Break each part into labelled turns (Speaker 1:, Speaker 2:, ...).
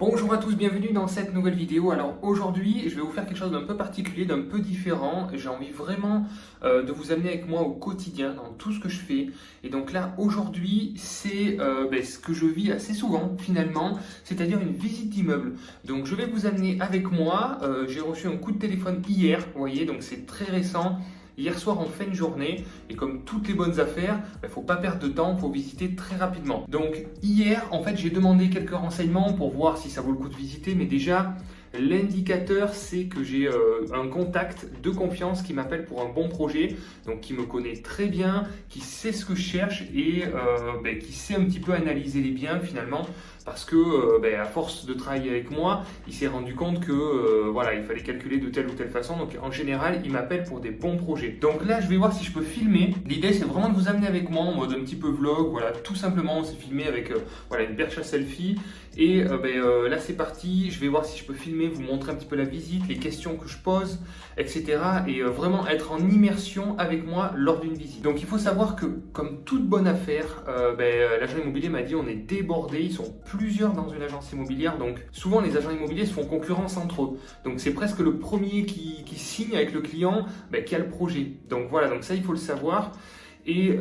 Speaker 1: Bonjour à tous, bienvenue dans cette nouvelle vidéo. Alors aujourd'hui, je vais vous faire quelque chose d'un peu particulier, d'un peu différent. J'ai envie vraiment de vous amener avec moi au quotidien, dans tout ce que je fais. Et donc là, aujourd'hui, c'est ce que je vis assez souvent finalement, c'est-à-dire une visite d'immeuble. Donc je vais vous amener avec moi. J'ai reçu un coup de téléphone hier, vous voyez, donc c'est très récent. Hier soir en fin de journée, et comme toutes les bonnes affaires, il ne faut pas perdre de temps, il faut visiter très rapidement. Donc hier, en fait, j'ai demandé quelques renseignements pour voir si ça vaut le coup de visiter, mais déjà, l'indicateur, c'est que j'ai un contact de confiance qui m'appelle pour un bon projet, donc qui me connaît très bien, qui sait ce que je cherche et qui sait un petit peu analyser les biens finalement. Parce que à force de travailler avec moi, il s'est rendu compte que il fallait calculer de telle ou telle façon. Donc en général, il m'appelle pour des bons projets. Donc là, je vais voir si je peux filmer. L'idée, c'est vraiment de vous amener avec moi en mode un petit peu vlog. Voilà, tout simplement, on s'est filmé avec une perche à selfie. Et là, c'est parti. Je vais voir si je peux filmer, vous montrer un petit peu la visite, les questions que je pose, etc. Et vraiment être en immersion avec moi lors d'une visite. Donc il faut savoir que, comme toute bonne affaire, l'agent immobilier m'a dit on est débordé. Ils sont plusieurs dans une agence immobilière, donc souvent les agents immobiliers se font concurrence entre eux. Donc c'est presque le premier qui signe avec le client qui a le projet. Donc voilà, donc ça il faut le savoir. Et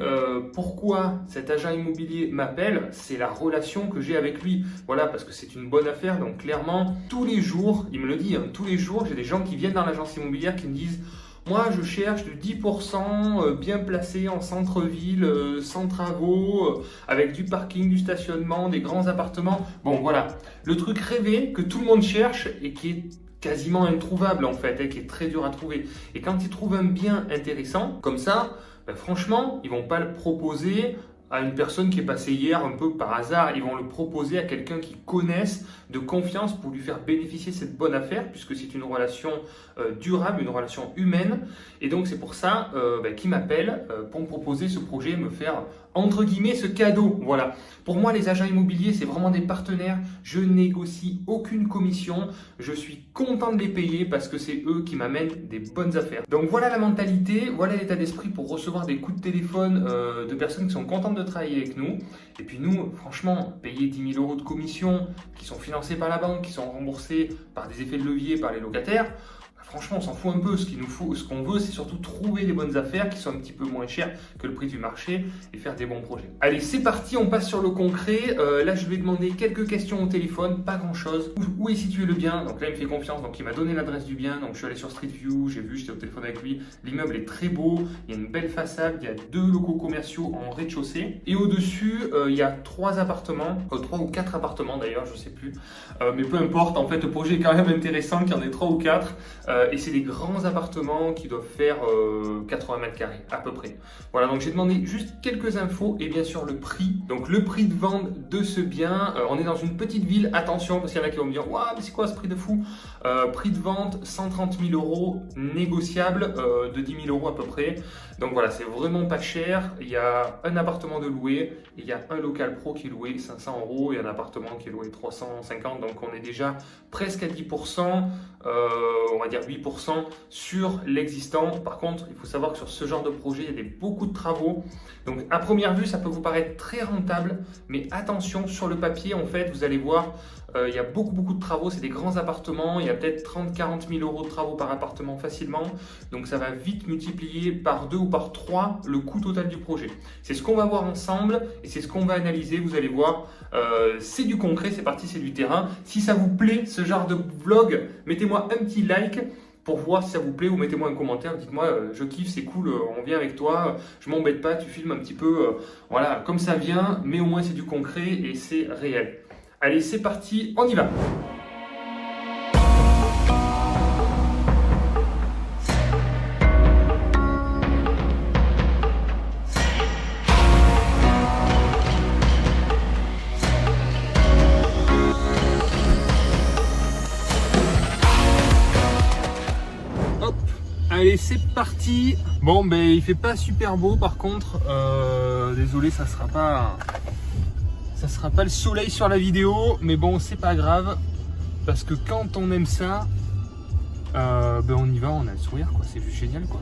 Speaker 1: pourquoi cet agent immobilier m'appelle, c'est la relation que j'ai avec lui. Voilà, parce que c'est une bonne affaire. Donc clairement, tous les jours, il me le dit, tous les jours, j'ai des gens qui viennent dans l'agence immobilière qui me disent moi, je cherche de 10% bien placé en centre-ville, sans travaux, avec du parking, du stationnement, des grands appartements. Bon, voilà, le truc rêvé que tout le monde cherche et qui est quasiment introuvable en fait, qui est très dur à trouver. Et quand ils trouvent un bien intéressant, comme ça, franchement, ils ne vont pas le proposer à une personne qui est passée hier un peu par hasard. Ils vont le proposer à quelqu'un qu'ils connaissent, de confiance, pour lui faire bénéficier cette bonne affaire, puisque c'est une relation durable, une relation humaine. Et donc c'est pour ça qu'ils m'appellent pour me proposer ce projet, me faire entre guillemets ce cadeau. Voilà. Pour moi, les agents immobiliers, c'est vraiment des partenaires. Je négocie aucune commission. Je suis content de les payer parce que c'est eux qui m'amènent des bonnes affaires. Donc voilà la mentalité, voilà l'état d'esprit pour recevoir des coups de téléphone de personnes qui sont contentes de travailler avec nous. Et puis nous, franchement, payer 10 000 € de commission qui sont financés par la banque, qui sont remboursés par des effets de levier par les locataires, franchement, on s'en fout un peu. Ce qu'il nous faut, ce qu'on veut, c'est surtout trouver des bonnes affaires qui sont un petit peu moins chères que le prix du marché et faire des bons projets. Allez, c'est parti, on passe sur le concret. Là, je vais demander quelques questions au téléphone, pas grand-chose. Où est situé le bien? Donc là, il me fait confiance, donc il m'a donné l'adresse du bien. Donc je suis allé sur Street View, j'ai vu, j'étais au téléphone avec lui. L'immeuble est très beau, il y a une belle façade, il y a 2 locaux commerciaux en rez-de-chaussée. Et au-dessus, il y a 3 appartements, 3 ou 4 appartements d'ailleurs, je sais plus. Mais peu importe, en fait, le projet est quand même intéressant qu'il y en ait 3 ou 4. Et c'est des grands appartements qui doivent faire 80 mètres carrés à peu près. Voilà, donc j'ai demandé juste quelques infos et bien sûr le prix. Donc le prix de vente de ce bien, on est dans une petite ville, attention parce qu'il y en a qui vont me dire waouh, mais c'est quoi ce prix de fou? Prix de vente 130 000 € négociable de 10 000 € à peu près. Donc voilà, c'est vraiment pas cher. Il y a un appartement de loué, il y a un local pro qui est loué 500 € et un appartement qui est loué 350. Donc on est déjà presque à 10%, on va dire 8% sur l'existant. Par contre, il faut savoir que sur ce genre de projet, il y a beaucoup de travaux. Donc à première vue, ça peut vous paraître très rentable, mais attention, sur le papier, en fait, vous allez voir, il y a beaucoup de travaux, c'est des grands appartements, il y a peut-être 30-40 000 € de travaux par appartement facilement, donc ça va vite multiplier par 2 ou par 3 le coût total du projet. C'est ce qu'on va voir ensemble et c'est ce qu'on va analyser, vous allez voir, c'est du concret, c'est parti, c'est du terrain. Si ça vous plaît, ce genre de vlog, mettez-moi un petit like pour voir si ça vous plaît ou mettez-moi un commentaire, dites-moi je kiffe, c'est cool, on vient avec toi, je m'embête pas, tu filmes un petit peu, voilà, comme ça vient, mais au moins c'est du concret et c'est réel. Allez, c'est parti, on y va! Hop, allez, c'est parti! Bon, il fait pas super beau par contre, désolé, ça sera pas le soleil sur la vidéo, mais bon, c'est pas grave, parce que quand on aime ça, on y va, on a le sourire, quoi. C'est juste génial, quoi.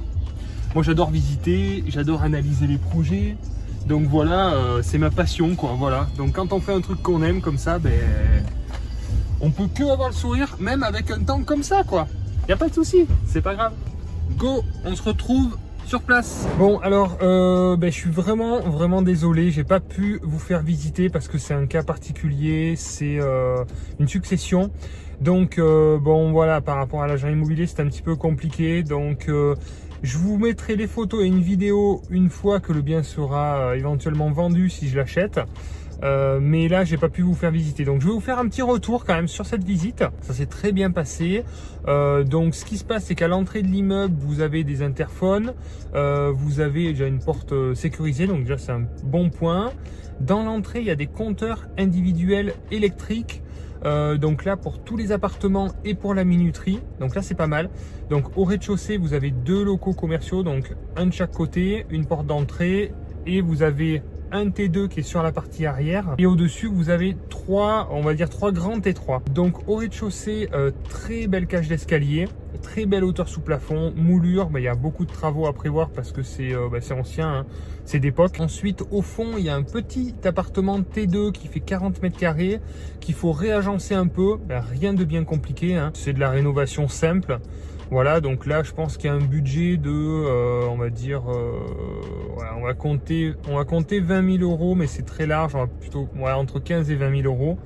Speaker 1: Moi, j'adore visiter, j'adore analyser les projets, donc voilà, c'est ma passion, quoi. Voilà. Donc quand on fait un truc qu'on aime comme ça, on peut que avoir le sourire, même avec un temps comme ça, quoi. Y a pas de souci, c'est pas grave. Go, on se retrouve sur place. Bon, alors, je suis vraiment désolé, j'ai pas pu vous faire visiter parce que c'est un cas particulier, c'est une succession. Donc, bon, voilà, par rapport à l'agent immobilier, c'est un petit peu compliqué. Donc, je vous mettrai les photos et une vidéo une fois que le bien sera éventuellement vendu si je l'achète. Mais là j'ai pas pu vous faire visiter, donc je vais vous faire un petit retour quand même sur cette visite. Ça s'est très bien passé. Donc ce qui se passe, c'est qu'à l'entrée de l'immeuble vous avez des interphones, vous avez déjà une porte sécurisée, donc déjà c'est un bon point. Dans l'entrée il y a des compteurs individuels électriques, donc là pour tous les appartements et pour la minuterie, donc là c'est pas mal. Donc au rez-de-chaussée vous avez 2 locaux commerciaux, donc un de chaque côté, une porte d'entrée, et vous avez un T2 qui est sur la partie arrière, et au-dessus vous avez 3 grands T3. Donc au rez-de-chaussée, très belle cage d'escalier, très belle hauteur sous plafond, moulure, il y a beaucoup de travaux à prévoir parce que c'est ancien, hein, c'est d'époque. Ensuite au fond il y a un petit appartement T2 qui fait 40 mètres carrés qu'il faut réagencer un peu, rien de bien compliqué, hein. C'est de la rénovation simple. Voilà, donc là je pense qu'il y a un budget de on va compter 20 000 euros, mais c'est très large, on va plutôt entre 15 et 20 000 euros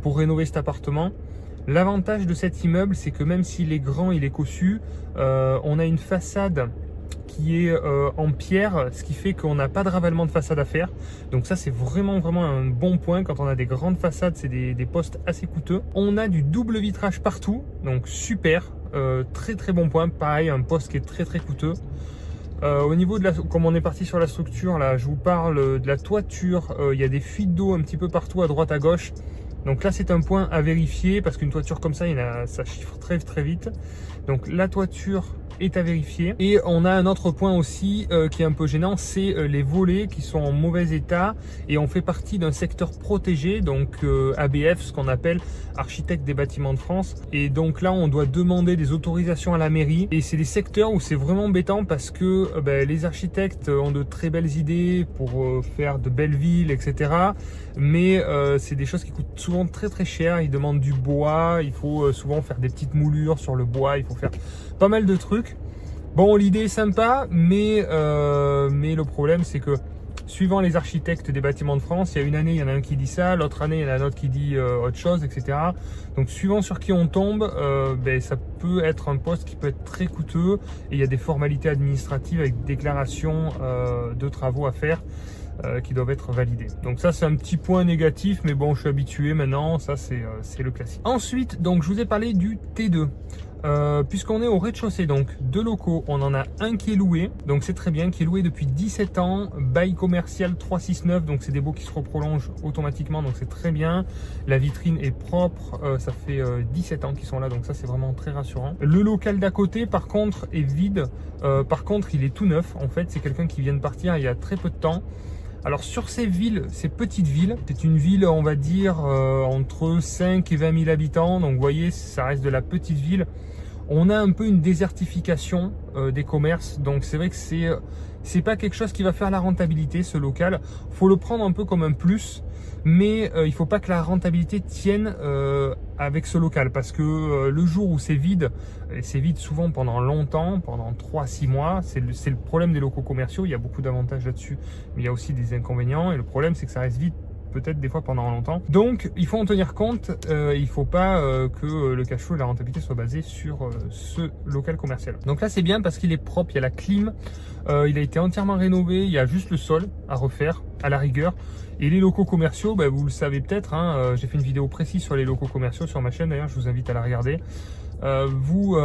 Speaker 1: pour rénover cet appartement. L'avantage de cet immeuble, c'est que même s'il est grand, il est cossu, on a une façade qui est en pierre, ce qui fait qu'on n'a pas de ravalement de façade à faire. Donc ça c'est vraiment un bon point. Quand on a des grandes façades, c'est des postes assez coûteux. On a du double vitrage partout, donc super, très bon point. Pareil, un poste qui est très coûteux. Au niveau de comme on est parti sur la structure, là je vous parle de la toiture, il y a des fuites d'eau un petit peu partout à droite à gauche. Donc là c'est un point à vérifier parce qu'une toiture comme ça, ça chiffre très vite. Donc la toiture est à vérifier. Et on a un autre point aussi qui est un peu gênant, c'est les volets qui sont en mauvais état, et on fait partie d'un secteur protégé, donc ABF, ce qu'on appelle architecte des bâtiments de France. Et donc là on doit demander des autorisations à la mairie, et c'est des secteurs où c'est vraiment embêtant parce que les architectes ont de très belles idées pour faire de belles villes, etc. Mais c'est des choses qui coûtent souvent très cher. Ils demandent du bois, il faut souvent faire des petites moulures sur le bois, il faut faire pas mal de trucs. Bon, l'idée est sympa, mais le problème c'est que suivant les architectes des bâtiments de France, il y a une année il y en a un qui dit ça, l'autre année il y en a un autre qui dit autre chose, etc. Donc suivant sur qui on tombe, ça peut être un poste qui peut être très coûteux, et il y a des formalités administratives avec déclaration de travaux à faire qui doivent être validés. Donc ça c'est un petit point négatif, mais bon je suis habitué maintenant, ça c'est le classique. Ensuite, donc je vous ai parlé du T2. Puisqu'on est au rez-de-chaussée, donc 2 locaux, on en a un qui est loué, donc c'est très bien, qui est loué depuis 17 ans, bail commercial 369, donc c'est des baux qui se reprolongent automatiquement, donc c'est très bien. La vitrine est propre, ça fait 17 ans qu'ils sont là, donc ça c'est vraiment très rassurant. Le local d'à côté par contre est vide, par contre il est tout neuf, en fait c'est quelqu'un qui vient de partir il y a très peu de temps. Alors sur ces petites villes, c'est une ville on va dire entre 5 et 20 000 habitants, donc vous voyez ça reste de la petite ville. On a un peu une désertification des commerces, donc c'est vrai que c'est pas quelque chose qui va faire la rentabilité ce local. Faut le prendre un peu comme un plus, mais il faut pas que la rentabilité tienne avec ce local, parce que le jour où c'est vide, et c'est vide souvent pendant longtemps, pendant 3-6 mois, c'est le problème des locaux commerciaux. Il y a beaucoup d'avantages là-dessus, mais il y a aussi des inconvénients, et le problème c'est que ça reste vide peut-être des fois pendant longtemps. Donc il faut en tenir compte, il faut pas que le cash flow et la rentabilité soient basés sur ce local commercial. Donc là c'est bien parce qu'il est propre, il y a la clim, il a été entièrement rénové, il y a juste le sol à refaire à la rigueur. Et les locaux commerciaux, vous le savez peut-être, hein, j'ai fait une vidéo précise sur les locaux commerciaux sur ma chaîne, d'ailleurs je vous invite à la regarder. Vous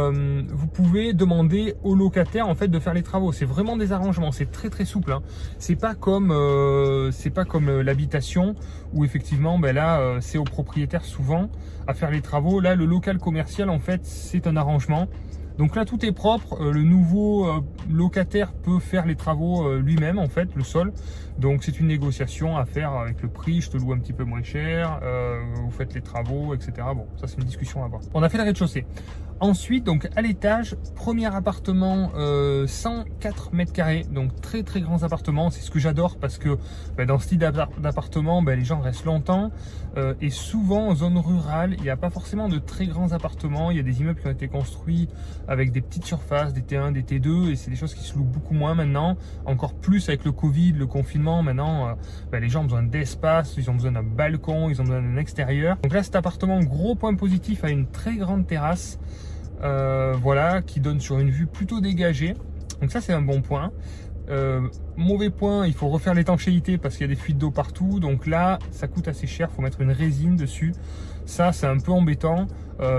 Speaker 1: pouvez demander aux locataires en fait de faire les travaux. C'est vraiment des arrangements, c'est très souple, hein. C'est pas comme l'habitation où effectivement là c'est au propriétaire souvent à faire les travaux. Là le local commercial en fait c'est un arrangement. Donc là tout est propre, le nouveau locataire peut faire les travaux lui-même en fait, le sol. Donc c'est une négociation à faire avec le prix, je te loue un petit peu moins cher, vous faites les travaux, etc. Bon, ça c'est une discussion à avoir. On a fait le rez-de-chaussée. Ensuite, donc à l'étage, premier appartement, 104 mètres carrés, donc très très grands appartements. C'est ce que j'adore parce que dans ce type d'appartement, les gens restent longtemps et souvent en zone rurale, il n'y a pas forcément de très grands appartements. Il y a des immeubles qui ont été construits avec des petites surfaces, des T1, des T2 et c'est des choses qui se louent beaucoup moins maintenant. Encore plus avec le Covid, le confinement, maintenant les gens ont besoin d'espace, ils ont besoin d'un balcon, ils ont besoin d'un extérieur. Donc là, cet appartement, gros point positif, a une très grande terrasse. Voilà, qui donne sur une vue plutôt dégagée, donc ça c'est un bon point. Mauvais point, il faut refaire l'étanchéité parce qu'il y a des fuites d'eau partout, donc là ça coûte assez cher, il faut mettre une résine dessus, ça c'est un peu embêtant,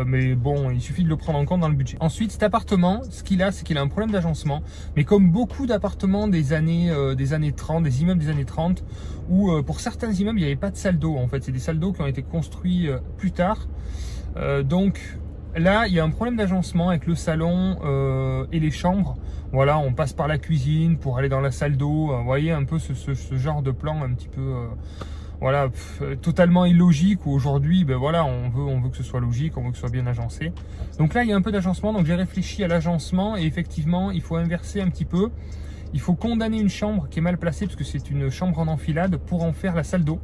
Speaker 1: mais bon, il suffit de le prendre en compte dans le budget. Ensuite, cet appartement, ce qu'il a, c'est qu'il a un problème d'agencement, mais comme beaucoup d'appartements des années 30, des immeubles des années 30, où pour certains immeubles il n'y avait pas de salle d'eau, en fait c'est des salles d'eau qui ont été construites plus tard, donc là, il y a un problème d'agencement avec le salon et les chambres. Voilà, on passe par la cuisine pour aller dans la salle d'eau. Vous voyez un peu ce genre de plan un petit peu, voilà, totalement illogique. Où aujourd'hui, voilà, on veut que ce soit logique, on veut que ce soit bien agencé. Donc là, il y a un peu d'agencement. Donc j'ai réfléchi à l'agencement et effectivement, il faut inverser un petit peu. Il faut condamner une chambre qui est mal placée parce que c'est une chambre en enfilade pour en faire la salle d'eau.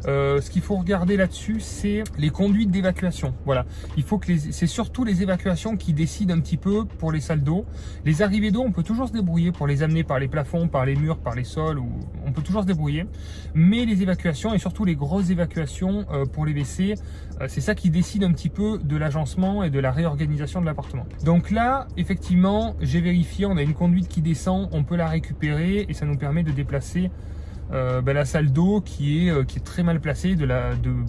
Speaker 1: Ce qu'il faut regarder là-dessus, c'est les conduites d'évacuation. Voilà, il faut que c'est surtout les évacuations qui décident un petit peu pour les salles d'eau. Les arrivées d'eau, on peut toujours se débrouiller pour les amener par les plafonds, par les murs, par les sols, ou on peut toujours se débrouiller. Mais les évacuations et surtout les grosses évacuations pour les WC, c'est ça qui décide un petit peu de l'agencement et de la réorganisation de l'appartement. Donc là, effectivement, j'ai vérifié, on a une conduite qui descend, on peut la récupérer et ça nous permet de déplacer la salle d'eau qui est très mal placée.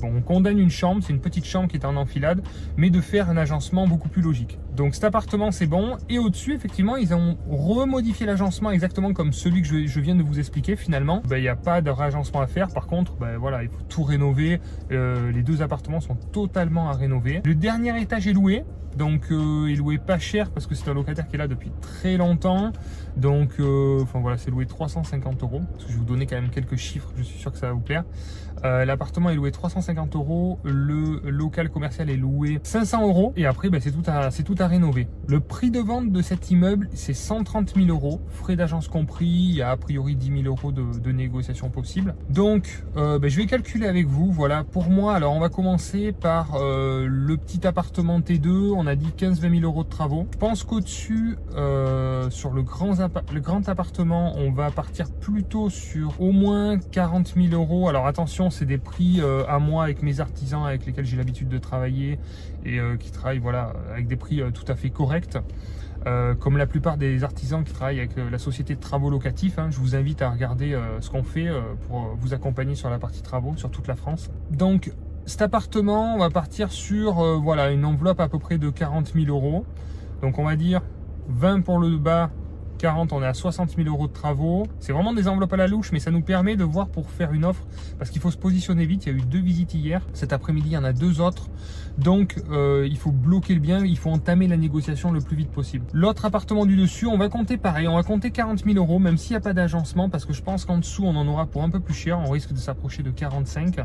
Speaker 1: On condamne une chambre, c'est une petite chambre qui est en enfilade, mais de faire un agencement beaucoup plus logique. Donc cet appartement c'est bon, et au-dessus effectivement ils ont remodifié l'agencement exactement comme celui que je viens de vous expliquer finalement. Il n'y a pas de réagencement à faire, par contre voilà, il faut tout rénover, les deux appartements sont totalement à rénover. Le dernier étage est loué, donc il est loué pas cher parce que c'est un locataire qui est là depuis très longtemps, donc voilà, c'est loué 350 €, parce que je vais vous donner quand même quelques chiffres, je suis sûr que ça va vous plaire. L'appartement est loué 350 €, le local commercial est loué 500 €, et après c'est tout à rénover. Le prix de vente de cet immeuble c'est 130 000 €, frais d'agence compris, il y a a priori 10 000 € de négociation possible. Donc je vais calculer avec vous. Voilà, pour moi, alors on va commencer par le petit appartement T2, on a dit 15-20 000 € de travaux. Je pense qu'au-dessus, sur le grand appartement, on va partir plutôt sur au moins 40 000 €. Alors attention, c'est des prix à moi avec mes artisans avec lesquels j'ai l'habitude de travailler et qui travaillent, voilà, avec des prix tout à fait corrects. Comme la plupart des artisans qui travaillent avec la société de travaux locatifs, je vous invite à regarder ce qu'on fait pour vous accompagner sur la partie travaux sur toute la France. Donc cet appartement, on va partir sur voilà, une enveloppe à peu près de 40 000 €. Donc on va dire 20 pour le bas, 40, on est à 60 000 € de travaux. C'est vraiment des enveloppes à la louche, mais ça nous permet de voir pour faire une offre, parce qu'il faut se positionner vite. Il y a eu 2 visites hier, cet après-midi il y en a 2 autres, donc il faut bloquer le bien, il faut entamer la négociation le plus vite possible. L'autre appartement du dessus, on va compter pareil, on va compter 40 000 €, même s'il n'y a pas d'agencement, parce que je pense qu'en dessous on en aura pour un peu plus cher, on risque de s'approcher de 45,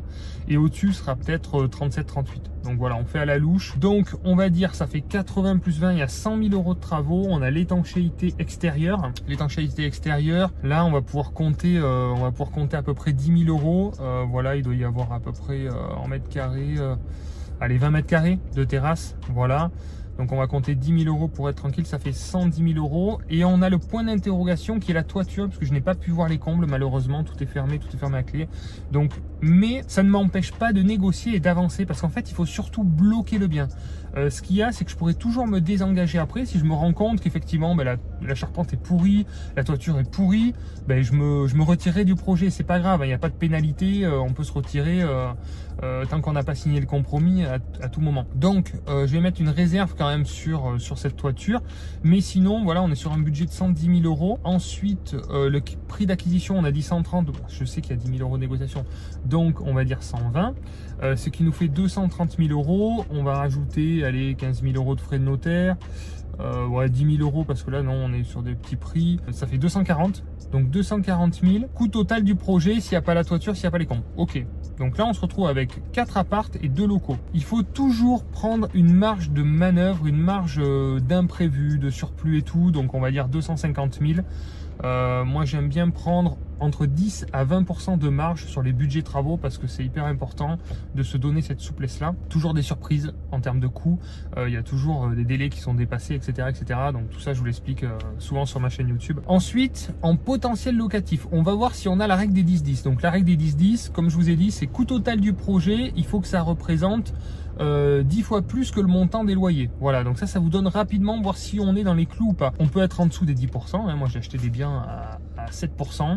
Speaker 1: et au-dessus sera peut-être 37-38. Donc voilà, on fait à la louche. Donc on va dire ça fait 80 plus 20, il y a 100 000 € de travaux. On a l'étanchéité extérieure. L'étanchéité extérieure, là on va pouvoir compter à peu près 10 000 €. Voilà, il doit y avoir à peu près en mètres carrés, allez, 20 mètres carrés de terrasse. Voilà. Donc on va compter 10 000 € pour être tranquille, ça fait 110 000 €. Et on a le point d'interrogation qui est la toiture, parce que je n'ai pas pu voir les combles malheureusement, tout est fermé à clé. Donc, mais ça ne m'empêche pas de négocier et d'avancer, parce qu'en fait il faut surtout bloquer le bien. Ce qu'il y a, c'est que je pourrais toujours me désengager après si je me rends compte qu'effectivement la charpente est pourrie, la toiture est pourrie, je me retirerai du projet. C'est pas grave, il n'y a pas de pénalité, on peut se retirer tant qu'on n'a pas signé le compromis à tout moment. Donc je vais mettre une réserve quand même sur cette toiture, mais sinon voilà, on est sur un budget de 110 000 €. Ensuite le prix d'acquisition, on a dit 130, je sais qu'il y a 10 000 € de négociation, donc on va dire 120, ce qui nous fait 230 000 €. On va rajouter, allez, 15 000 € de frais de notaire, ouais, 10 000 € parce que là non, on est sur des petits prix, ça fait 240, donc 240 000, coût total du projet s'il n'y a pas la toiture, s'il n'y a pas les comptes. Ok, Donc là, on se retrouve avec 4 appartes et 2 locaux. Il faut toujours prendre une marge de manœuvre, une marge d'imprévu, de surplus et tout. Donc on va dire 250 000. Moi, j'aime bien prendre entre 10 à 20% de marge sur les budgets travaux parce que c'est hyper important de se donner cette souplesse-là. Toujours des surprises en termes de coûts. Il y a toujours des délais qui sont dépassés, etc., etc. Donc tout ça, je vous l'explique souvent sur ma chaîne YouTube. Ensuite, en potentiel locatif, on va voir si on a la règle des 10-10. Donc la règle des 10-10, comme je vous ai dit, c'est coût total du projet. Il faut que ça représente 10 fois plus que le montant des loyers. Voilà, donc ça vous donne rapidement voir si on est dans les clous ou pas. On peut être en dessous des 10%. Hein. Moi, j'ai acheté des biens à 7%.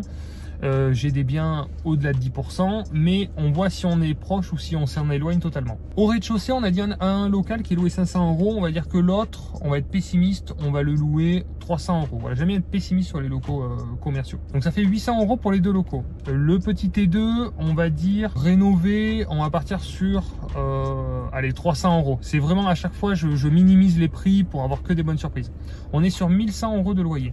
Speaker 1: J'ai des biens au-delà de 10%, mais on voit si on est proche ou si on s'en éloigne totalement. Au rez-de-chaussée, on a dit un local qui est loué 500 €. On va dire que l'autre, on va être pessimiste, on va le louer 300 €. Voilà, jamais être pessimiste sur les locaux commerciaux. Donc ça fait 800 € pour les 2 locaux. Le petit T2, on va dire rénové, on va partir sur allez, 300 €. C'est vraiment à chaque fois, je minimise les prix pour avoir que des bonnes surprises. On est sur 1100 € de loyer.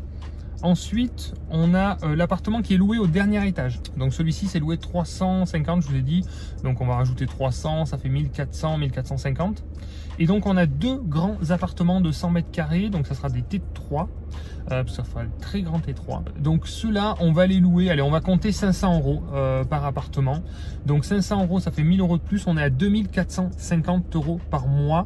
Speaker 1: Ensuite, on a l'appartement qui est loué au dernier étage. Donc celui-ci, c'est loué 350, je vous ai dit. Donc on va rajouter 300, ça fait 1400, 1450. Et donc on a 2 grands appartements de 100 mètres carrés. Donc ça sera des T3. Ça fera un très grand T3. Donc ceux-là, on va les louer. Allez, on va compter 500 € par appartement. Donc 500 €, ça fait 1000 € de plus. On est à 2450 € par mois.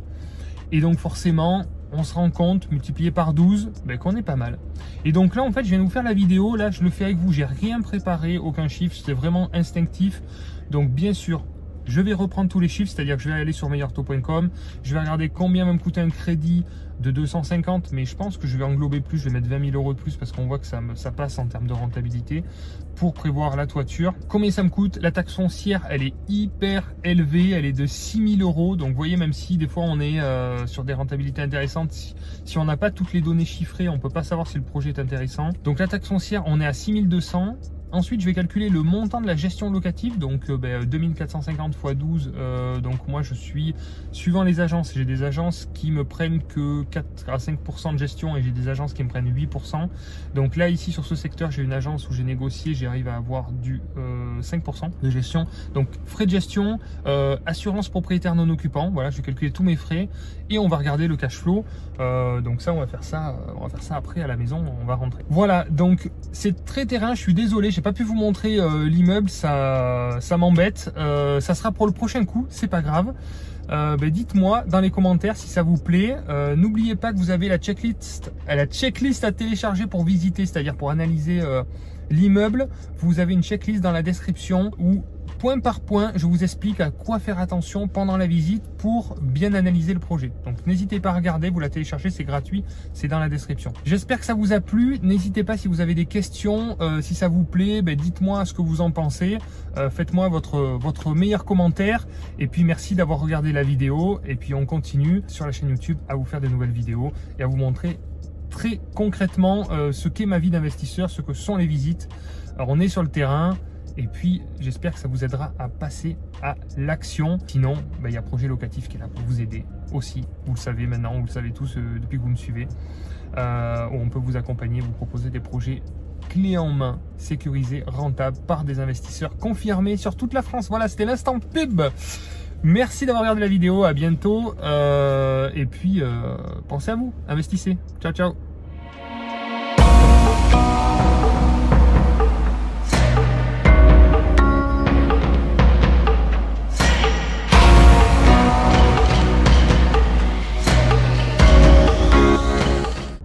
Speaker 1: Et donc forcément, on se rend compte, multiplié par 12, qu'on est pas mal. Et donc là, en fait, je viens de vous faire la vidéo. Là, je le fais avec vous. J'ai rien préparé, aucun chiffre. C'est vraiment instinctif. Donc, bien sûr, je vais reprendre tous les chiffres. C'est-à-dire que je vais aller sur meilleurtaux.com. Je vais regarder combien va me coûter un crédit de 250. Mais je pense que je vais englober plus. Je vais mettre 20 000 € de plus parce qu'on voit que ça passe en termes de rentabilité pour prévoir la toiture. Combien ça me coûte? La taxe foncière, elle est hyper élevée. Elle est de 6 000 €. Donc, vous voyez, même si des fois, on est sur des rentabilités intéressantes, si on n'a pas toutes les données chiffrées, on ne peut pas savoir si le projet est intéressant. Donc, la taxe foncière, on est à 6 200 €. Ensuite, je vais calculer le montant de la gestion locative, donc 2450 x 12. Donc moi, je suis, suivant les agences, j'ai des agences qui me prennent que 4 à 5% de gestion et j'ai des agences qui me prennent 8%. Donc là, ici, sur ce secteur, j'ai une agence où j'ai négocié, j'arrive à avoir du 5% de gestion. Donc frais de gestion, assurance propriétaire non occupant, voilà, je vais calculer tous mes frais et on va regarder le cash flow. Donc ça, on va faire ça après à la maison, on va rentrer. Voilà, donc c'est très terrain, je suis désolé, j'ai pas pu vous montrer l'immeuble, ça m'embête. Ça sera pour le prochain coup, c'est pas grave. Dites-moi dans les commentaires si ça vous plaît. N'oubliez pas que vous avez la checklist à télécharger pour visiter, c'est-à-dire pour analyser l'immeuble. Vous avez une checklist dans la description où point par point, je vous explique à quoi faire attention pendant la visite pour bien analyser le projet. Donc n'hésitez pas à regarder, vous la téléchargez, c'est gratuit, c'est dans la description. J'espère que ça vous a plu. N'hésitez pas si vous avez des questions, si ça vous plaît, dites-moi ce que vous en pensez. Faites-moi votre meilleur commentaire. Et puis merci d'avoir regardé la vidéo. Et puis on continue sur la chaîne YouTube à vous faire de nouvelles vidéos et à vous montrer très concrètement ce qu'est ma vie d'investisseur, ce que sont les visites. Alors on est sur le terrain. Et puis, j'espère que ça vous aidera à passer à l'action. Sinon, il y a Projet Locatif qui est là pour vous aider aussi. Vous le savez maintenant, vous le savez tous depuis que vous me suivez. Où on peut vous accompagner, vous proposer des projets clés en main, sécurisés, rentables, par des investisseurs confirmés sur toute la France. Voilà, c'était l'instant pub. Merci d'avoir regardé la vidéo, à bientôt. Et puis, pensez à vous, investissez. Ciao, ciao.